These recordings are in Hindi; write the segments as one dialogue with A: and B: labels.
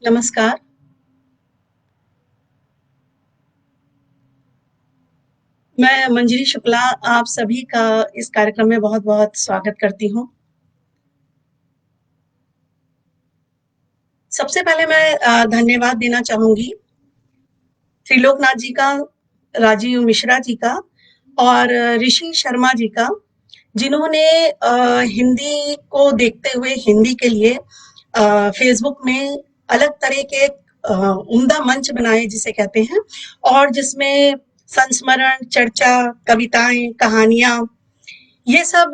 A: नमस्कार। मैं मंजरी शुक्ला आप सभी का इस कार्यक्रम में बहुत-बहुत स्वागत करती हूँ। सबसे पहले मैं धन्यवाद देना चाहूँगी त्रिलोकनाथ जी का, राजीव मिश्रा जी का और ऋषि शर्मा जी का, जिन्होंने हिंदी को देखते हुए हिंदी के लिए फ़ेसबुक में अलग तरह के उम्दा मंच बनाए जिसे कहते हैं और जिसमें संस्मरण, चर्चा, कविताएँ, कहानियाँ ये सब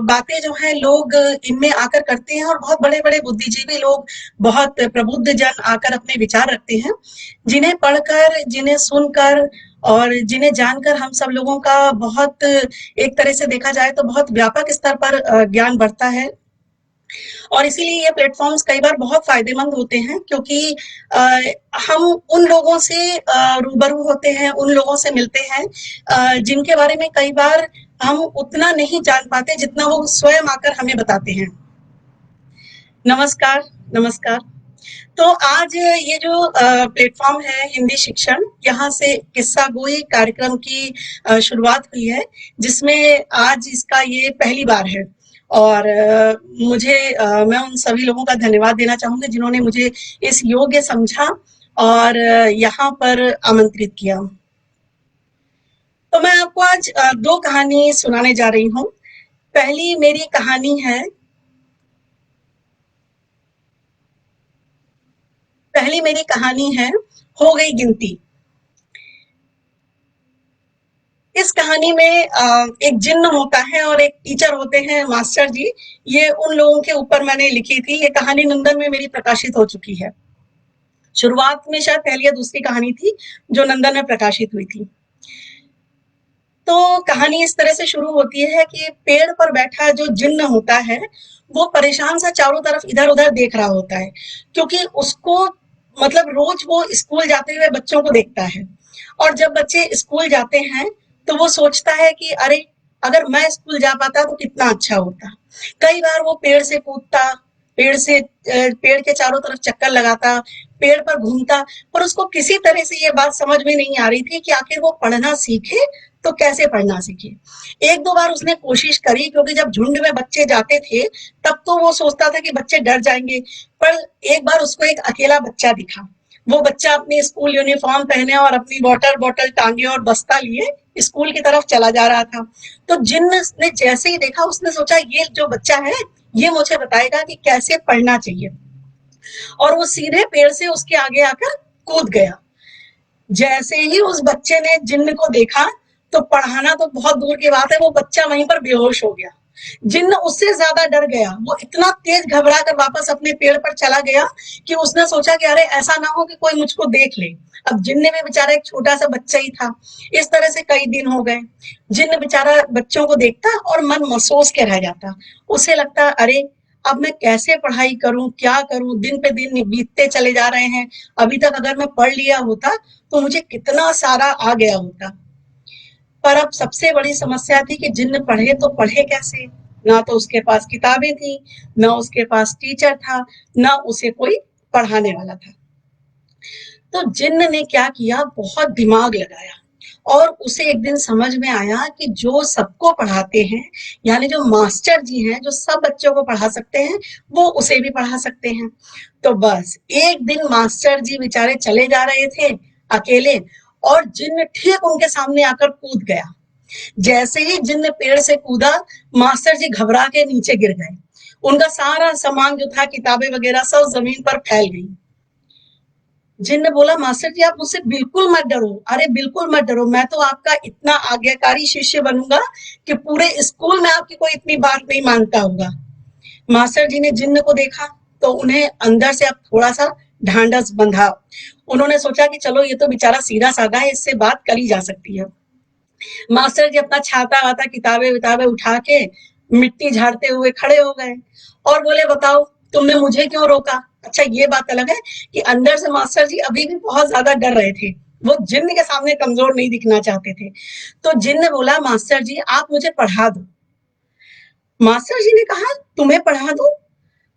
A: बातें जो हैं लोग इनमें आकर करते हैं और बहुत बड़े-बड़े बुद्धिजीवी लोग, बहुत प्रबुद्ध जन आकर अपने विचार रखते हैं, जिन्हें पढ़कर, जिन्हें सुनकर और जिन्हें जानकर हम सब लोगों का बहुत एक तरह से देखा जाए तो बहुत व्यापक स्तर पर ज्ञान बढ़ता है। और इसीलिए ये प्लेटफ़ॉर्म्स कई बार बहुत फ़ायदेमंद होते हैं क्योंकि अ, हम उन लोगों से रूबरू होते हैं, उन लोगों से मिलते हैं जिनके बारे में कई बार हम उतना नहीं जान पाते जितना वो स्वयं आकर हमें बताते हैं। नमस्कार, नमस्कार। तो आज ये जो प्लेटफ़ॉर्म है हिंदी शिक्षण, यहाँ से किस्सा गोई कार्यक्रम की शुरुआत हुई है, जिसमें आज इसका ये पहली बार है और मैं उन सभी लोगों का धन्यवाद देना चाहूँगी जिन्होंने मुझे इस योग्य समझा और यहाँ पर आमंत्रित किया। तो मैं आपको आज 2 कहानी सुनाने जा रही हूँ। पहली मेरी कहानी है हो गई गिनती। इस कहानी में एक जिन्न होता है और एक टीचर होते हैं मास्टर जी। ये उन लोगों के ऊपर मैंने लिखी थी। ये कहानी नंदन में मेरी प्रकाशित हो चुकी है। शुरुआत में शायद पहली या दूसरी कहानी थी जो नंदन में प्रकाशित हुई थी। तो कहानी इस तरह से शुरू होती है कि पेड़ पर बैठा जो जिन्न होता है वो परेशान सा चारों तरफ इधर उधर देख रहा होता है क्योंकि उसको मतलब रोज वो स्कूल जाते हुए बच्चों को देखता है और जब बच्चे स्कूल जाते हैं तो वो सोचता है कि अरे अगर मैं स्कूल जा पाता तो कितना अच्छा होता। कई बार वो पेड़ से कूदता, पेड़ के चारों तरफ चक्कर लगाता, पेड़ पर घूमता, पर उसको किसी तरह से ये बात समझ में नहीं आ रही थी कि आखिर वो पढ़ना सीखे तो कैसे पढ़ना सीखे। एक दो बार उसने कोशिश करी क्योंकि जब झुंड में बच्चे जाते थे तब तो वो सोचता था कि बच्चे डर जाएंगे, पर एक बार उसको एक अकेला बच्चा दिखा। वो बच्चा अपनी स्कूल यूनिफॉर्म पहने और अपनी वाटर बॉटल टांगे और बस्ता लिए स्कूल की तरफ चला जा रहा था। तो जिन्न ने जैसे ही देखा उसने सोचा ये जो बच्चा है ये मुझे बताएगा कि कैसे पढ़ना चाहिए और वो सीधे पेड़ से उसके आगे आकर कूद गया। जैसे ही उस बच्चे ने जिन्न को देखा तो पढ़ाना तो बहुत दूर की बात है, वो बच्चा वहीं पर बेहोश हो गया। जिन्न उससे ज्यादा डर गया, वो इतना तेज घबरा कर वापस अपने पेड़ पर चला गया कि उसने सोचा कि अरे ऐसा ना हो कि कोई मुझको देख ले। अब जिन्न में बेचारा एक छोटा सा बच्चा ही था। इस तरह से कई दिन हो गए। जिन्न बेचारा बच्चों को देखता और मन मसोस के रह जाता। उसे लगता अरे अब मैं कैसे पढ़ाई करूं, क्या करूं, दिन पे दिन बीतते चले जा रहे हैं। अभी तक अगर मैं पढ़ लिया होता तो मुझे कितना सारा आ गया होता। पर अब सबसे बड़ी समस्या थी कि जिन्न पढ़े तो पढ़े कैसे। ना तो उसके पास किताबें थी, ना उसके पास टीचर था, ना उसे कोई पढ़ाने वाला था। तो जिन्न ने क्या किया, बहुत दिमाग लगाया और उसे एक दिन समझ में आया कि जो सबको पढ़ाते हैं, यानी जो मास्टर जी हैं, जो सब बच्चों को पढ़ा सकते हैं, वो उसे भी पढ़ा सकते हैं। तो बस एक दिन मास्टर जी बेचारे चले जा रहे थे अकेले और जिन्न ठीक उनके सामने आकर कूद गया। जैसे ही जिन्न पेड़ से कूदा, मास्टर जी घबरा के नीचे गिर गए। उनका सारा सामान जो था, किताबें वगैरह सब जमीन पर फैल गई। जिन्न बोला मास्टर जी आप मुझसे बिल्कुल मत डरो, अरे बिल्कुल मत डरो, मैं तो आपका इतना आज्ञाकारी शिष्य बनूंगा कि पूरे स्कूल में आपकी कोई इतनी बात नहीं मानता होगा। मास्टर जी ने जिन्न को देखा तो उन्हें अंदर से अब थोड़ा सा ढांढस बंधा। उन्होंने सोचा कि चलो ये तो बेचारा सीधा साधा है, इससे बात करी जा सकती है। मास्टर जी अपना छाता वाता किताबें विताबें उठा के मिट्टी झाड़ते हुए खड़े हो गए और बोले बताओ तुमने मुझे क्यों रोका। अच्छा ये बात अलग है कि अंदर से मास्टर जी अभी भी बहुत ज्यादा डर रहे थे। वो जिन्न के सामने कमजोर नहीं दिखना चाहते थे। तो जिन्न बोला मास्टर जी आप मुझे पढ़ा दो। मास्टर जी ने कहा तुम्हें पढ़ा दूं,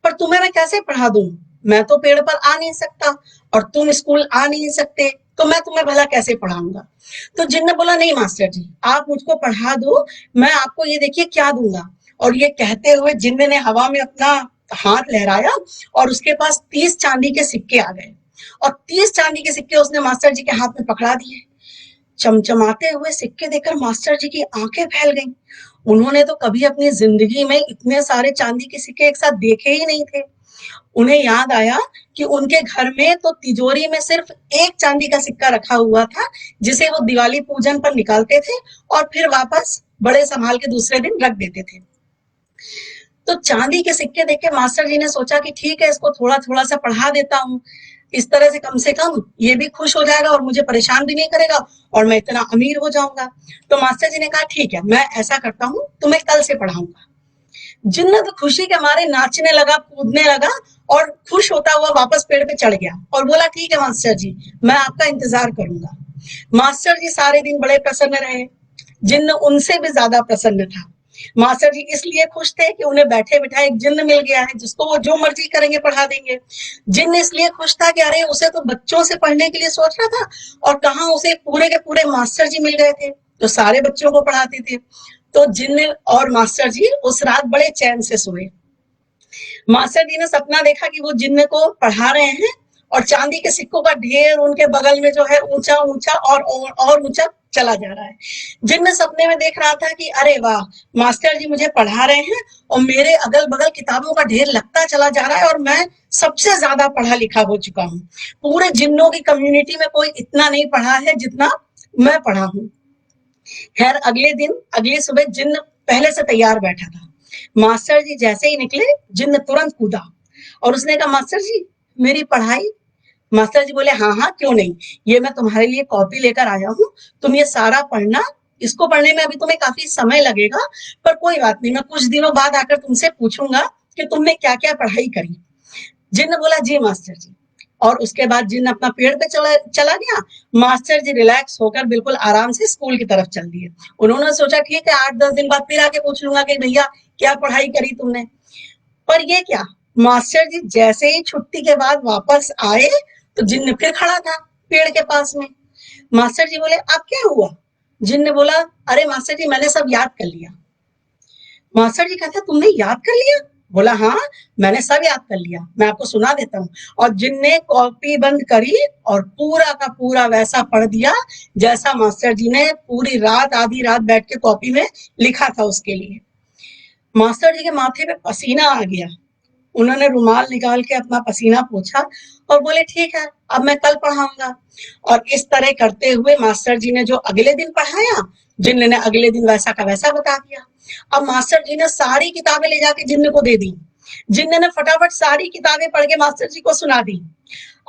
A: पर तुम्हें मैं कैसे पढ़ा दूं। मैं तो पेड़ पर आ नहीं सकता और तुम स्कूल आ नहीं सकते, तो मैं तुम्हें भला कैसे पढ़ाऊंगा। तो जिन ने बोला नहीं मास्टर जी, आप मुझको पढ़ा दो, मैं आपको ये देखिए क्या दूंगा। और ये कहते हुए जिन्न ने हवा में अपना हाथ लहराया और उसके पास 30 चांदी के सिक्के आ गए और 30 चांदी के सिक्के उसने मास्टर जी के हाथ में पकड़ा दिए। चमचमाते हुए सिक्के देखकर मास्टर जी की आंखें फैल गईं। उन्होंने तो कभी अपनी जिंदगी में इतने सारे चांदी के सिक्के एक साथ देखे ही नहीं थे। उन्हें याद आया कि उनके घर में तो तिजोरी में सिर्फ एक चांदी का सिक्का रखा हुआ था, जिसे वो दिवाली पूजन पर निकालते थे और फिर वापस बड़े संभाल के दूसरे दिन रख देते थे। तो चांदी के सिक्के देख के मास्टर जी ने सोचा कि ठीक है, इसको थोड़ा थोड़ा सा पढ़ा देता हूँ, इस तरह से कम ये भी खुश हो जाएगा और मुझे परेशान भी नहीं करेगा और मैं इतना अमीर हो जाऊंगा। तो मास्टर जी ने कहा ठीक है, मैं ऐसा करता हूँ, तुम्हें कल से पढ़ाऊंगा। जिन्नत खुशी के मारे नाचने लगा, कूदने लगा और खुश होता हुआ वापस पेड़ पे चढ़ गया और बोला ठीक है मास्टर जी, मैं आपका इंतजार करूंगा। मास्टर जी सारे दिन बड़े प्रसन्न रहे। जिन्न उनसे भी ज्यादा प्रसन्न था। मास्टर जी इसलिए खुश थे कि उन्हें बैठे बिठाए एक जिन्न मिल गया है जिसको वो जो मर्जी करेंगे पढ़ा देंगे। जिन्न इसलिए खुश था कि अरे उसे तो बच्चों से पढ़ने के लिए सोच रहा था और कहाँ उसे पूरे के पूरे मास्टर जी मिल गए थे जो सारे बच्चों को पढ़ाते थे। तो जिन्न और मास्टर जी उस रात बड़े चैन से सोए। मास्टर जी ने सपना देखा कि वो जिन्न को पढ़ा रहे हैं और चांदी के सिक्कों का ढेर उनके बगल में जो है ऊंचा ऊंचा और ऊंचा चला जा रहा है। जिन्न सपने में देख रहा था कि अरे वाह, मास्टर जी मुझे पढ़ा रहे हैं और मेरे अगल बगल किताबों का ढेर लगता चला जा रहा है और मैं सबसे ज्यादा पढ़ा लिखा हो चुका हूँ। पूरे जिन्नों की कम्युनिटी में कोई इतना नहीं पढ़ा है जितना मैं पढ़ा हूँ। खैर अगले दिन अगली सुबह जिन्न पहले से तैयार बैठा था। मास्टर जी जैसे ही निकले, जिन्न तुरंत कूदा और उसने कहा मास्टर जी मेरी पढ़ाई। मास्टर जी बोले हाँ हाँ क्यों नहीं, ये मैं तुम्हारे लिए कॉपी लेकर आया हूँ, तुम ये सारा पढ़ना। इसको पढ़ने में अभी तुम्हें काफी समय लगेगा, पर कोई बात नहीं, मैं कुछ दिनों बाद आकर तुमसे पूछूंगा कि तुमने क्या क्या पढ़ाई करी। जिन्न बोला जी मास्टर जी। और उसके बाद जिन्न अपना पेड़ पे चला गया। मास्टर जी रिलैक्स होकर बिल्कुल आराम से स्कूल की तरफ चल दिए। उन्होंने सोचा ठीक है 8-10 दिन बाद फिर आके पूछ लूंगा कि भैया क्या पढ़ाई करी तुमने। पर ये क्या, मास्टर जी जैसे ही छुट्टी के बाद वापस आए तो जिन्न फिर खड़ा था पेड़ के पास में। मास्टर जी बोले अब क्या हुआ। जिन्न ने बोला अरे मास्टर जी मैंने सब याद कर लिया। मास्टर जी कहते तुमने याद कर लिया। बोला हाँ, मैंने सब याद कर लिया, मैं आपको सुना देता हूँ। और जिनने कॉपी बंद करी और पूरा का पूरा वैसा पढ़ दिया जैसा मास्टर जी ने पूरी रात आधी रात बैठ के कॉपी में लिखा था उसके लिए। मास्टर जी के माथे पे पसीना आ गया। उन्होंने रुमाल निकाल के अपना पसीना पोंछा और बोले ठीक है, अब मैं कल पढ़ाऊंगा। और इस तरह करते हुए मास्टर जी ने जो अगले दिन पढ़ाया, जिन्न ने अगले दिन वैसा का वैसा बता दिया। अब मास्टर जी ने सारी किताबें ले जाके जिन्न को दे दी। जिन्न ने फटाफट सारी किताबें पढ़ के मास्टर जी को सुना दी।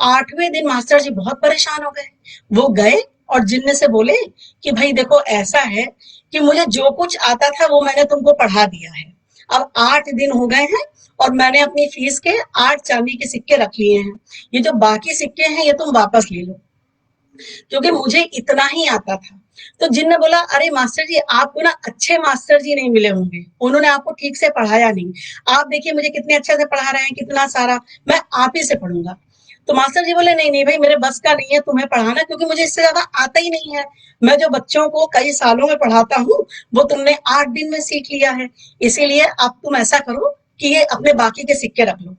A: 8वें दिन मास्टर जी बहुत परेशान हो गए। वो गए और जिन्न से बोले कि भाई देखो ऐसा है कि मुझे जो कुछ आता था वो मैंने तुमको पढ़ा दिया है। अब 8 दिन हो गए हैं और मैंने अपनी फीस के 8 चांदी के सिक्के रख लिए हैं। ये जो बाकी सिक्के हैं ये तुम वापस ले लो, क्योंकि मुझे इतना ही आता था। तो जिन्न बोला अरे मास्टर जी आपको ना अच्छे मास्टर जी नहीं मिले होंगे, उन्होंने आपको ठीक से पढ़ाया नहीं। आप देखिए मुझे कितने अच्छे से पढ़ा रहे हैं, कितना सारा, मैं आप ही से पढ़ूंगा। तो मास्टर जी बोले नहीं नहीं भाई, मेरे बस का नहीं है तुम्हें पढ़ाना, क्योंकि मुझे इससे ज्यादा आता ही नहीं है। मैं जो बच्चों को कई सालों में पढ़ाता हूँ वो तुमने 8 दिन में सीख लिया है, इसीलिए अब तुम ऐसा करो कि ये अपने बाकी के सिक्के रख लो।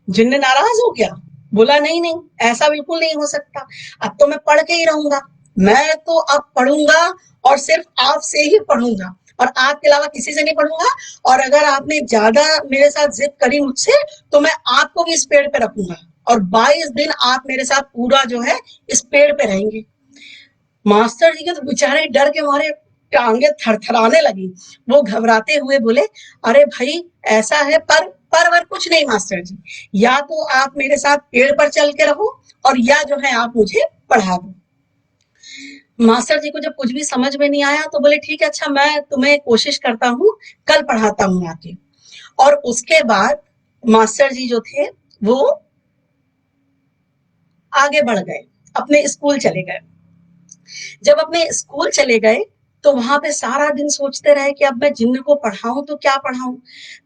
A: जिन्न नाराज हो गया, बोला नहीं नहीं ऐसा बिल्कुल नहीं हो सकता, अब तो मैं पढ़ के ही रहूंगा। मैं तो अब पढ़ूंगा और सिर्फ आपसे ही पढ़ूंगा और आपके अलावा किसी से नहीं पढ़ूंगा। और अगर आपने ज्यादा मेरे साथ जिद करी मुझसे तो मैं आपको भी इस पेड़ पे रखूंगा और 22 दिन आप मेरे साथ पूरा जो है इस पेड़ पे रहेंगे। मास्टर जी के तो बेचारे डर के मारे टांगे थरथराने लगी। वो घबराते हुए बोले अरे भाई ऐसा है, पर कुछ नहीं मास्टर जी, या तो आप मेरे साथ पेड़ पर चल के रहो और या जो है आप मुझे पढ़ा दो। मास्टर जी को जब कुछ भी समझ में नहीं आया तो बोले ठीक है अच्छा, मैं तुम्हें कोशिश करता हूँ, कल पढ़ाता हूँ आके। और उसके बाद मास्टर जी जो थे वो आगे बढ़ गए, अपने स्कूल चले गए। जब अपने स्कूल चले गए तो वहां पे सारा दिन सोचते रहे कि अब मैं जिन्न को पढ़ाऊं तो क्या पढ़ाऊं,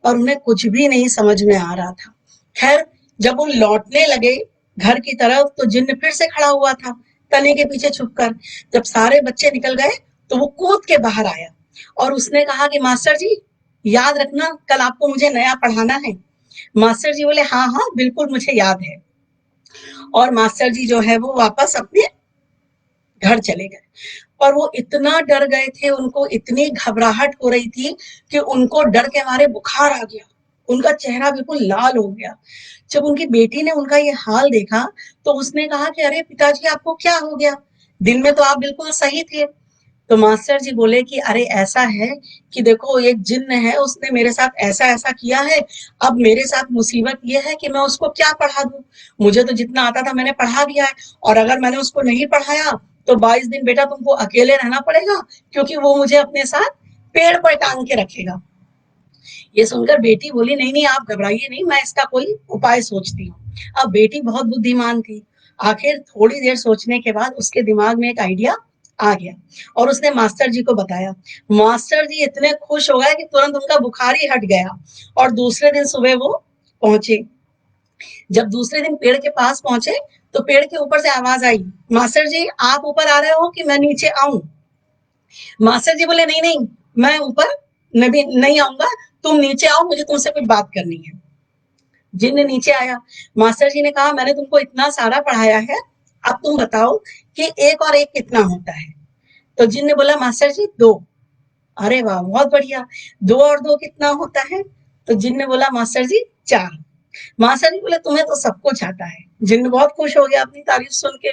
A: और उन्हें कुछ भी नहीं समझ में आ रहा था। खैर जब वो लौटने लगे घर की तरफ तो जिन्न फिर से खड़ा हुआ था तने के पीछे छुपकर। जब सारे बच्चे निकल गए तो वो कूद के बाहर आया और उसने कहा कि मास्टर जी, याद रखना कल आपको मुझे नया पढ़ाना है। मास्टर जी बोले हाँ हाँ बिल्कुल मुझे याद है। और मास्टर जी जो है वो वापस अपने घर चले गए। और वो इतना डर गए थे, उनको इतनी घबराहट हो रही थी कि उनको डर के मारे बुखार आ गया, उनका चेहरा बिल्कुल लाल हो गया। जब उनकी बेटी ने उनका ये हाल देखा तो उसने कहा कि अरे पिताजी आपको क्या हो गया, दिन में तो आप बिल्कुल सही थे। तो मास्टर जी बोले कि अरे ऐसा है कि देखो एक जिन्न है, उसने मेरे साथ ऐसा ऐसा किया है। अब मेरे साथ मुसीबत ये है कि मैं उसको क्या पढ़ा दूं, मुझे तो जितना आता था मैंने पढ़ा दिया है, और अगर मैंने उसको नहीं पढ़ाया तो 22 दिन बेटा तुमको अकेले रहना पड़ेगा, क्योंकि वो मुझे अपने साथ पेड़ पर टांग के रखेगा। ये सुनकर बेटी बोली नहीं नहीं आप घबराइए नहीं, मैं इसका कोई उपाय सोचती हूँ। अब बेटी बहुत बुद्धिमान थी, आखिर थोड़ी देर सोचने के बाद उसके दिमाग में एक आइडिया आ गया और उसने मास्टर जी को बताया। मास्टर जी इतने खुश हो गए कि तुरंत उनका बुखार ही हट गया और दूसरे दिन सुबह वो पहुंचे। जब दूसरे दिन पेड़ के पास पहुंचे तो पेड़ के ऊपर से आवाज आई, मास्टर जी आप ऊपर आ रहे हो कि मैं नीचे आऊं? मास्टर जी बोले नहीं नहीं, मैं ऊपर नहीं आऊंगा, तुम नीचे आओ, मुझे तुमसे कुछ बात करनी है। जिन्न नीचे आया। मास्टर जी ने कहा मैंने तुमको इतना सारा पढ़ाया है, अब तुम बताओ कि एक और एक कितना होता है। तो जिन्न ने बोला मास्टर जी दो। अरे वाह बहुत बढ़िया, दो और दो कितना होता है? तो जिन्न ने बोला मास्टर जी चार। मास्टर जी बोले तुम्हें तो सब कुछ आता है। जिन्न बहुत खुश हो गया अपनी तारीफ सुन के।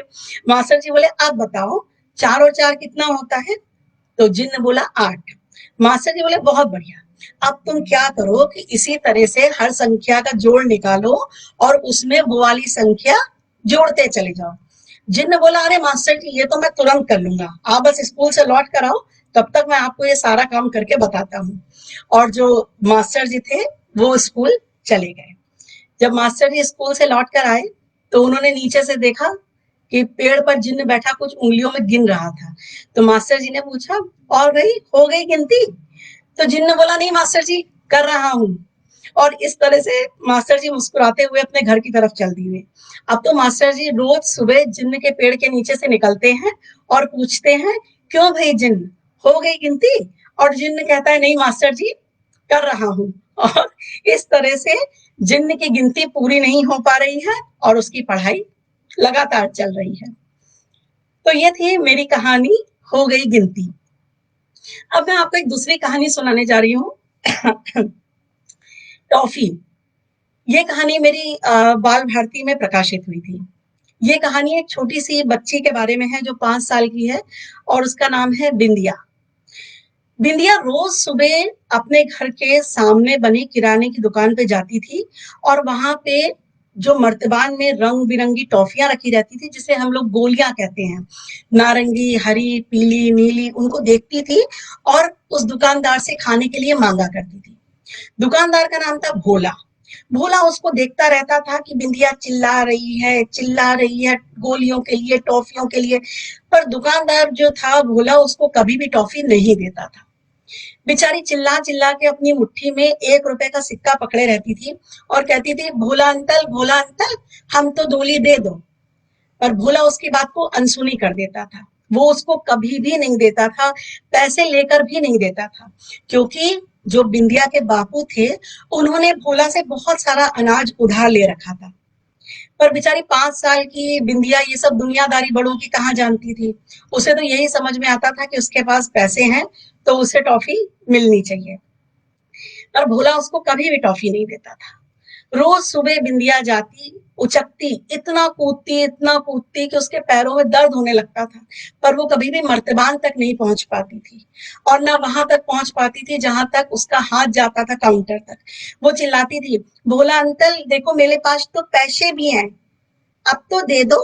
A: मास्टर जी बोले अब बताओ चार और चार कितना होता है? तो जिन्न बोला आठ। मास्टर जी बोले बहुत बढ़िया, अब तुम क्या करो कि इसी तरह से हर संख्या का जोड़ निकालो और उसमें वो वाली संख्या जोड़ते चले जाओ। जिन्न बोला अरे मास्टर जी ये तो मैं तुरंत कर लूंगा, आप बस स्कूल से लौट कर आओ, तब तक मैं आपको ये सारा काम करके बताता हूँ। और जो मास्टर जी थे वो स्कूल चले गए। जब मास्टर जी स्कूल से लौट कर आए तो उन्होंने नीचे से देखा कि पेड़ पर जिन्न बैठा कुछ उंगलियों में गिन रहा था। तो मास्टर जी ने पूछा और भाई हो गई गिनती? तो जिन्न बोला नहीं मास्टर जी कर रहा हूँ। और इस तरह से मास्टर जी मुस्कुराते हुए अपने घर की तरफ चल दिए। अब तो मास्टर जी रोज सुबह जिन्न के पेड़ के नीचे से निकलते हैं और पूछते हैं क्यों भाई जिन्न हो गई गिनती? और जिन्न कहता है नहीं मास्टर जी कर रहा हूँ। और इस तरह से जिन्न की गिनती पूरी नहीं हो पा रही है और उसकी पढ़ाई लगातार चल रही है। तो ये थी मेरी कहानी हो गई गिनती। अब मैं आपको एक दूसरी कहानी सुनाने जा रही हूँ। टॉफी। ये कहानी मेरी बाल भारती में प्रकाशित हुई थी। ये कहानी एक छोटी सी बच्ची के बारे में है जो 5 साल की है और उसका नाम है बिंदिया। बिंदिया रोज सुबह अपने घर के सामने बनी किराने की दुकान पे जाती थी और वहां पे जो मर्तबान में रंग बिरंगी टॉफियां रखी रहती थी जिसे हम लोग गोलियां कहते हैं, नारंगी हरी पीली नीली, उनको देखती थी और उस दुकानदार से खाने के लिए मांगा करती थी। दुकानदार का नाम था भोला। भोला उसको देखता रहता था कि बिंदिया चिल्ला रही है गोलियों के लिए, टॉफियों के लिए, पर दुकानदार जो था भोला उसको कभी भी टॉफी नहीं देता था। बेचारी चिल्ला चिल्ला के अपनी मुट्ठी में 1 रुपए का सिक्का पकड़े रहती थी और कहती थी भोला अंकल हम तो डोली दे दो। पर भोला उसकी बात को अनसुनी कर देता था, वो उसको कभी भी नहीं देता था, पैसे लेकर भी नहीं देता था, क्योंकि जो बिंदिया के बापू थे उन्होंने भोला से बहुत सारा अनाज उधार ले रखा था। पर बेचारी 5 साल की बिंदिया ये सब दुनियादारी बड़ों की कहाँ जानती थी। उसे तो यही समझ में आता था कि उसके पास पैसे हैं तो उसे टॉफी मिलनी चाहिए, पर भोला उसको कभी भी टॉफी नहीं देता था। रोज सुबह बिंदिया जाती, उचकती, इतना कूदती कि उसके पैरों में दर्द होने लगता था, पर वो कभी भी मर्तबान तक नहीं पहुंच पाती थी और ना वहां तक पहुंच पाती थी जहां तक उसका हाथ जाता था काउंटर तक। वो चिल्लाती थी भोला अंकल देखो मेरे पास तो पैसे भी हैं, अब तो दे दो।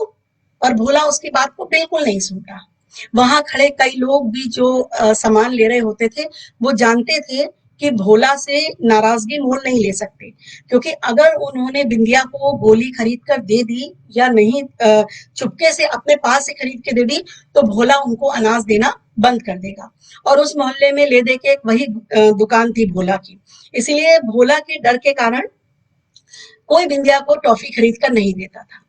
A: और भोला उसकी बात को बिल्कुल नहीं सुनता। वहां खड़े कई लोग भी जो सामान ले रहे होते थे वो जानते थे कि भोला से नाराजगी मोल नहीं ले सकते, क्योंकि अगर उन्होंने बिंदिया को गोली खरीद कर दे दी या नहीं, चुपके से अपने पास से खरीद के दे दी, तो भोला उनको अनाज देना बंद कर देगा। और उस मोहल्ले में ले दे के एक वही दुकान थी भोला की। इसलिए भोला के डर के कारण कोई बिंदिया को टॉफी खरीद कर नहीं देता था।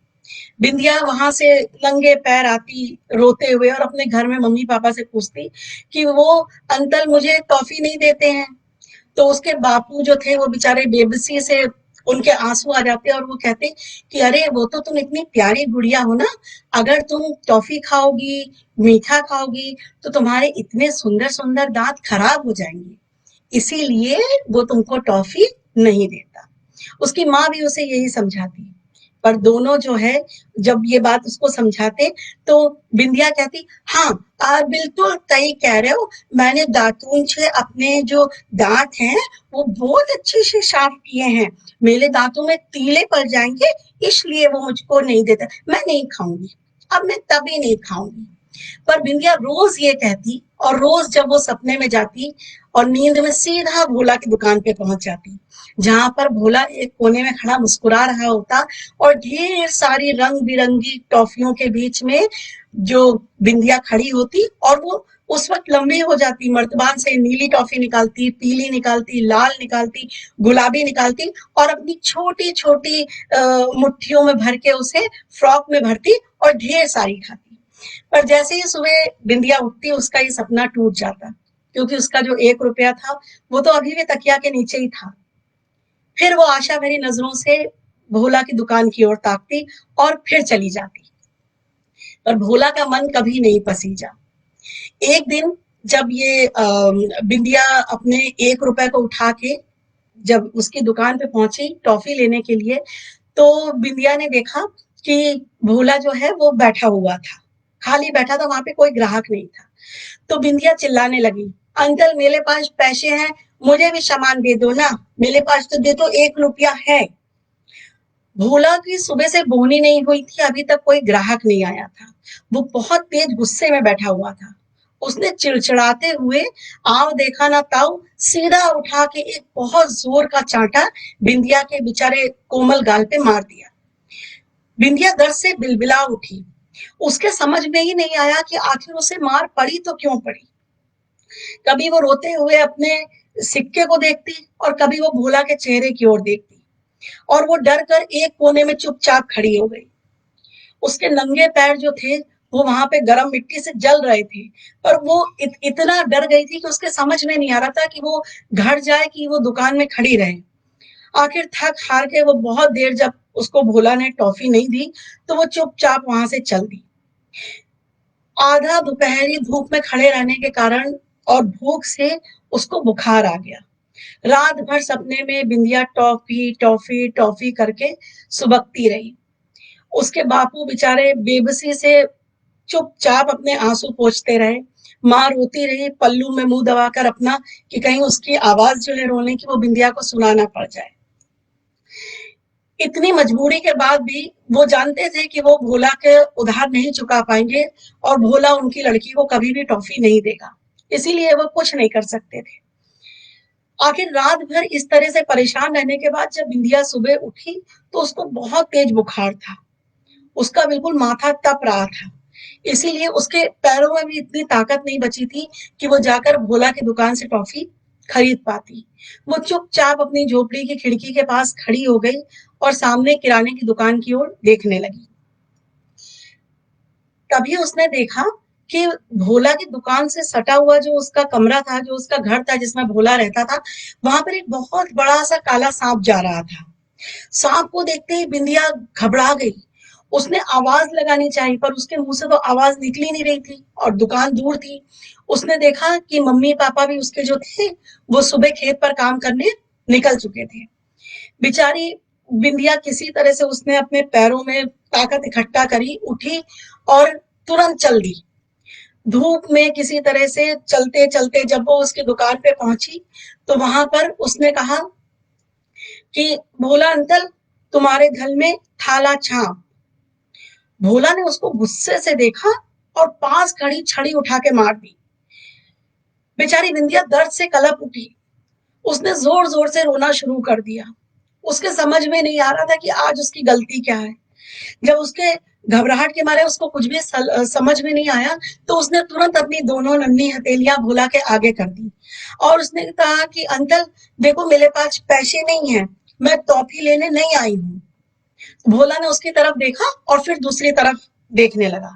A: बिंदिया वहां से नंगे पैर आती रोते हुए और अपने घर में मम्मी पापा से पूछती कि वो अंकल मुझे टॉफी नहीं देते हैं। तो उसके बापू जो थे वो बेचारे बेबसी से उनके आंसू आ जाते और वो कहते कि अरे वो तो तुम इतनी प्यारी गुड़िया हो ना, अगर तुम टॉफी खाओगी, मीठा खाओगी तो तुम्हारे इतने सुंदर सुंदर दांत खराब हो जाएंगे, इसीलिए वो तुमको टॉफी नहीं देता। उसकी माँ भी उसे यही समझाती। पर दोनों जो है जब ये बात उसको समझाते तो बिंदिया कहती हाँ, बिल्कुल सही कह रहे हो, मैंने दातून से अपने जो दांत हैं वो बहुत अच्छे से साफ किए हैं, मेरे दांतों में तीले पड़ जाएंगे, इसलिए वो मुझको नहीं देता, मैं नहीं खाऊंगी, अब मैं कभी नहीं खाऊंगी। पर बिंदिया रोज ये कहती और रोज जब वो सपने में जाती और नींद में सीधा भोला की दुकान पे पहुंच जाती, जहां पर भोला एक कोने में खड़ा मुस्कुरा रहा होता और ढेर सारी रंग बिरंगी टॉफियों के बीच में जो बिंदिया खड़ी होती और वो उस वक्त लंबी हो जाती, मर्तबान से नीली टॉफी निकालती, पीली निकालती, लाल निकालती, गुलाबी निकालती और अपनी छोटी छोटी मुट्ठियों में भर के उसे फ्रॉक में भरती और ढेर सारी खाती। पर जैसे ही सुबह बिंदिया उठती उसका ये सपना टूट जाता, क्योंकि उसका जो 1 रुपया था वो तो अभी भी तकिया के नीचे ही था। फिर वो आशा भरी नजरों से भोला की दुकान की ओर ताकती और फिर चली जाती। पर भोला का मन कभी नहीं पसीजा। एक दिन जब ये बिंदिया अपने 1 रुपए को उठा के जब उसकी दुकान पे पहुंची टॉफी लेने के लिए, तो बिंदिया ने देखा कि भोला जो है वो बैठा हुआ था, खाली बैठा था, वहां पे कोई ग्राहक नहीं था। तो बिंदिया चिल्लाने लगी, अंकल मेरे पास पैसे हैं, मुझे भी सामान दे दो ना, मेरे पास तो दे दो, 1 रुपया है। भोला की सुबह से बोनी नहीं हुई थी, अभी तक कोई ग्राहक नहीं आया था। वो बहुत तेज गुस्से में बैठा हुआ था। उसने चिड़चिड़ाते हुए आव देखा ना ताऊ सीधा उठा के एक बहुत जोर का चांटा बिंदिया के बेचारे कोमल गाल पे मार दिया। बिंदिया दर्द से बिलबिला उठी। उसके समझ में ही नहीं आया कि आखिर उसे मार पड़ी तो क्यों पड़ी। कभी वो रोते हुए अपने सिक्के को देखती और कभी वो भोला के चेहरे की ओर देखती और वो डर कर एक कोने में चुपचाप खड़ी हो गई। उसके नंगे पैर जो थे वो वहां पे गर्म मिट्टी से जल रहे थे, पर वो इतना डर गई थी कि उसके समझ में नहीं आ रहा था कि वो घर जाए कि वो दुकान में खड़ी रहे। आखिर थक हार के वो बहुत देर जब उसको भोला ने टॉफी नहीं दी तो वो चुपचाप वहां से चल दी। आधा दोपहरी धूप में खड़े रहने के कारण और भूख से उसको बुखार आ गया। रात भर सपने में बिंदिया टॉफी टॉफी टॉफी करके सुबकती रही। उसके बापू बेचारे बेबसी से चुपचाप अपने आंसू पोंछते रहे। माँ रोती रही पल्लू में मुंह दबाकर अपना कि कहीं उसकी आवाज जो है रोने की वो बिंदिया को सुनाना पड़ जाए। इतनी मजबूरी के बाद भी वो जानते थे कि वो भोला के उधार नहीं चुका पाएंगे और भोला उनकी लड़की को कभी भी टॉफी नहीं देगा, इसीलिए वो कुछ नहीं कर सकते थे। आखिर रात भर इस तरह से परेशान रहने के बाद जब बिंदिया सुबह उठी तो उसको बहुत तेज बुखार था। उसका बिल्कुल माथा तप रहा था, इसीलिए उसके पैरों में भी इतनी ताकत नहीं बची थी कि वो जाकर भोला की दुकान से टॉफी खरीद पाती। वो चुपचाप अपनी झोपड़ी की खिड़की के पास खड़ी हो गई और सामने किराने की दुकान की ओर देखने लगी। तभी उसने देखा कि भोला की दुकान से सटा हुआ जो उसका कमरा था, जो उसका घर था जिसमें भोला रहता था, वहां पर एक बहुत बड़ा सा काला सांप जा रहा था। सांप को देखते ही बिंदिया घबरा गई। उसने आवाज लगानी चाहिए पर उसके मुंह से तो आवाज निकली नहीं रही थी और दुकान दूर थी। उसने देखा कि मम्मी पापा भी उसके जो थे वो सुबह खेत पर काम करने निकल चुके थे। बेचारी बिंदिया किसी तरह से उसने अपने पैरों में ताकत इकट्ठा करी, उठी और तुरंत चल दी। धूप में किसी तरह से चलते चलते जब वो उसकी दुकान पे पहुंची तो वहां पर उसने कहा कि भोला अंकल तुम्हारे घर में थाला छाप। भोला ने उसको गुस्से से देखा और पास खड़ी छड़ी उठा के मार दी। बेचारी बिंदिया दर्द से कलप उठी। उसने जोर जोर से रोना शुरू कर दिया। उसके समझ में नहीं आ रहा था कि आज उसकी गलती क्या है। जब उसके घबराहट के मारे उसको कुछ भी समझ में नहीं आया तो उसने तुरंत अपनी दोनों नन्ही हथेलियां भोला के आगे कर दी और उसने कहा कि अंकल देखो मेरे पास पैसे नहीं है, मैं टॉफी लेने नहीं आई हूँ। भोला ने उसकी तरफ देखा और फिर दूसरी तरफ देखने लगा।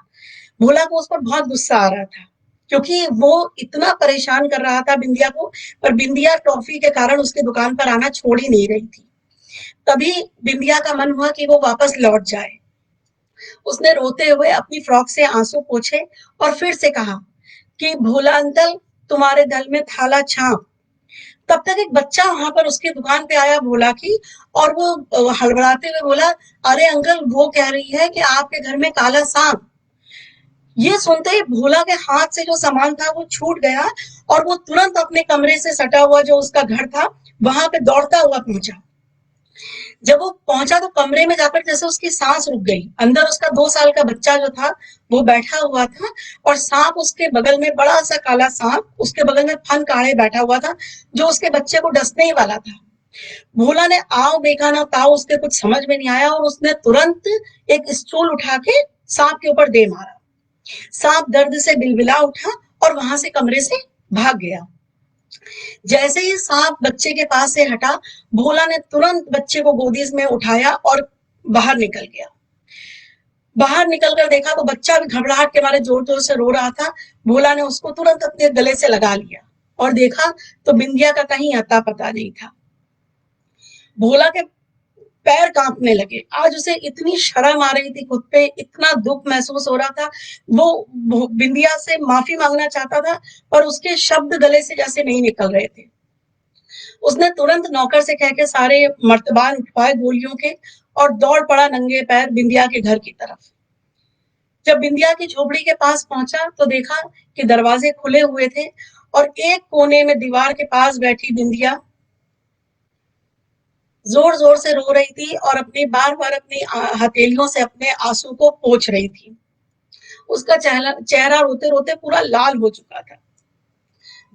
A: भोला को उस पर बहुत गुस्सा आ रहा था, क्योंकि वो इतना परेशान कर रहा था बिंदिया को, पर बिंदिया टॉफी के कारण उसकी दुकान पर आना छोड़ ही नहीं रही थी। तभी बिंदिया का मन हुआ कि वो वापस लौट जाए। उसने रोते हुए अपनी फ्रॉक से आंसू पोंछे और फिर से कहा कि भोला अंकल, तुम्हारे गल में थाला छाप। तब तक एक बच्चा वहां पर उसकी दुकान पे आया भोला की, और वो हड़बड़ाते हुए बोला, अरे अंकल, वो कह रही है कि आपके घर में काला सांप। ये सुनते ही भोला के हाथ से जो सामान था वो छूट गया, और वो तुरंत अपने कमरे से सटा हुआ जो उसका घर था वहां पे दौड़ता हुआ पहुंचा। जब वो पहुंचा तो कमरे में जाकर जैसे उसकी सांस रुक गई। अंदर उसका 2 साल का बच्चा जो था वो बैठा हुआ था, और सांप उसके बगल में, बड़ा सा काला सांप उसके बगल में फन काढ़े बैठा हुआ था, जो उसके बच्चे को डसने ही वाला था। भोला ने आओ देखा ना ताओ, उसके कुछ समझ में नहीं आया, और उसने तुरंत एक स्टूल उठा के सांप के ऊपर दे मारा। सांप दर्द से बिलबिला उठा और वहां से कमरे से भाग गया। जैसे ही सांप बच्चे के पास से हटा, भोला ने तुरंत बच्चे को गोदी में उठाया और बाहर निकल गया। बाहर निकलकर देखा तो बच्चा भी घबराहट के मारे जोर जोर से रो रहा था। भोला ने उसको तुरंत अपने गले से लगा लिया और देखा तो बिंदिया का कहीं अता पता नहीं था। भोला के पैर कांपने लगे। आज उसे इतनी शर्म आ रही थी खुद पे, इतना दुख महसूस हो रहा था। वो बिंदिया से माफी मांगना चाहता था, पर उसके शब्द गले से जैसे नहीं निकल रहे थे। उसने तुरंत नौकर से कह के सारे मर्तबान उठवाए गोलियों के, और दौड़ पड़ा नंगे पैर बिंदिया के घर की तरफ। जब बिंदिया की झोपड़ी के पास पहुंचा तो देखा कि दरवाजे खुले हुए थे, और एक कोने में दीवार के पास बैठी बिंदिया जोर जोर से रो रही थी, और अपनी बार बार अपनी हथेलियों से अपने आंसू को पोंछ रही थी। उसका चेहरा चेहरा रोते रोते पूरा लाल हो चुका था।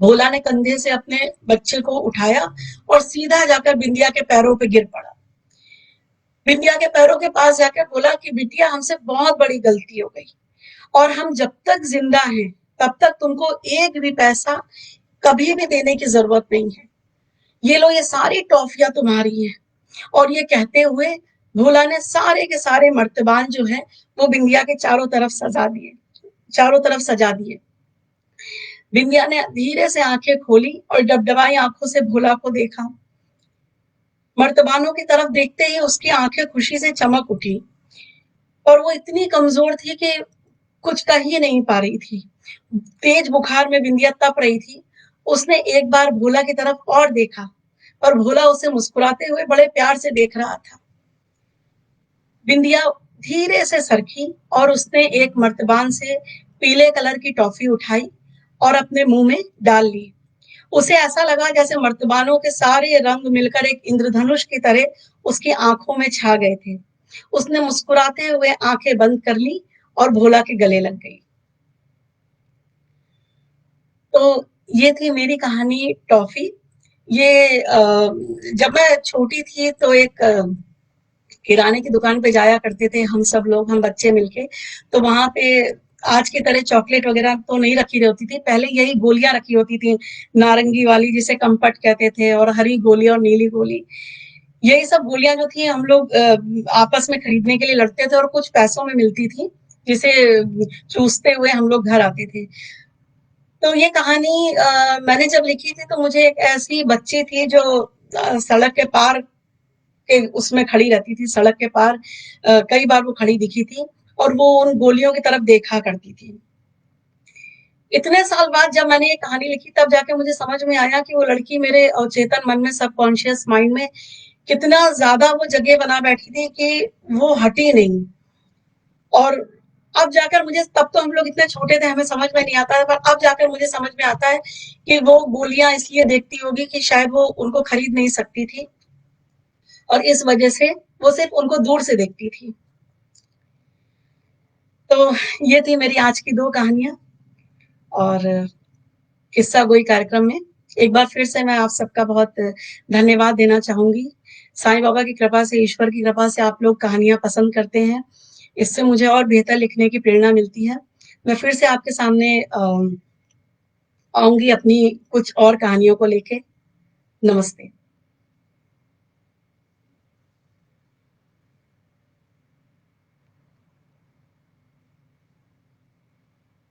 A: भोला ने कंधे से अपने बच्चे को उठाया और सीधा जाकर बिंदिया के पैरों पे गिर पड़ा। बिंदिया के पैरों के पास जाकर बोला कि बिटिया, हमसे बहुत बड़ी गलती हो गई, और हम जब तक जिंदा हैं तब तक तुमको एक भी पैसा कभी भी देने की जरूरत नहीं है। ये लो, ये सारी टॉफियां तुम्हारी हैं। और ये कहते हुए भोला ने सारे के सारे मर्तबान जो है वो बिंदिया के चारों तरफ सजा दिए। बिंदिया ने धीरे से आंखें खोली और डबडबाई आंखों से भोला को देखा। मर्तबानों की तरफ देखते ही उसकी आंखें खुशी से चमक उठी, और वो इतनी कमजोर थी कि कुछ कह ही नहीं पा रही थी। तेज बुखार में बिंदिया तप रही थी। उसने एक बार भोला की तरफ और देखा, और भोला उसे मुस्कुराते हुए बड़े प्यार से देख रहा था। बिंदिया धीरे से सरकी, और उसने एक मर्तबान से पीले कलर की टॉफी उठाई और अपने मुंह में डाल ली। उसे ऐसा लगा जैसे मर्तबानों के सारे रंग मिलकर एक इंद्रधनुष की तरह उसकी आंखों में छा गए थे। उसने मुस्कुराते हुए आंखें बंद कर ली और भोला के गले लग गई। तो ये थी मेरी कहानी टॉफी। ये जब मैं छोटी थी तो एक किराने की दुकान पे जाया करते थे हम सब लोग, हम बच्चे मिलके। तो वहां पे आज की तरह चॉकलेट वगैरह तो नहीं रखी होती थी। पहले यही गोलियां रखी होती थी, नारंगी वाली जिसे कम्पट कहते थे, और हरी गोली और नीली गोली। यही सब गोलियां जो थी हम लोग आपस में खरीदने के लिए लड़ते थे, और कुछ पैसों में मिलती थी, जिसे चूसते हुए हम लोग घर आते थे। तो ये कहानी मैंने जब लिखी थी तो मुझे एक ऐसी बच्ची थी जो सड़क के पार के उसमें खड़ी रहती थी, सड़क के पार कई बार वो खड़ी दिखी थी, और वो उन गोलियों की तरफ देखा करती थी। इतने साल बाद जब मैंने ये कहानी लिखी तब जाके मुझे समझ में आया कि वो लड़की मेरे अवचेतन मन में, सबकॉन्शियस माइंड में कितना ज्यादा वो जगह बना बैठी थी कि वो हटी नहीं। और अब जाकर मुझे, तब तो हम लोग इतने छोटे थे, हमें समझ में नहीं आता है, पर अब जाकर मुझे समझ में आता है कि वो गोलियां इसलिए देखती होगी कि शायद वो उनको खरीद नहीं सकती थी, और इस वजह से वो सिर्फ उनको दूर से देखती थी। तो ये थी मेरी आज की 2 कहानियाँ, और किस्सा गोई कार्यक्रम में एक बार फिर से मैं आप सबका बहुत धन्यवाद देना चाहूँगी। साईं बाबा की कृपा से, ईश्वर की कृपा से आप लोग कहानियाँ पसंद करते हैं। इससे मुझे और बेहतर लिखने की प्रेरणा मिलती है। मैं फिर से आपके सामने आऊँगी अपनी कुछ और कहानियों को लेके। नमस्ते।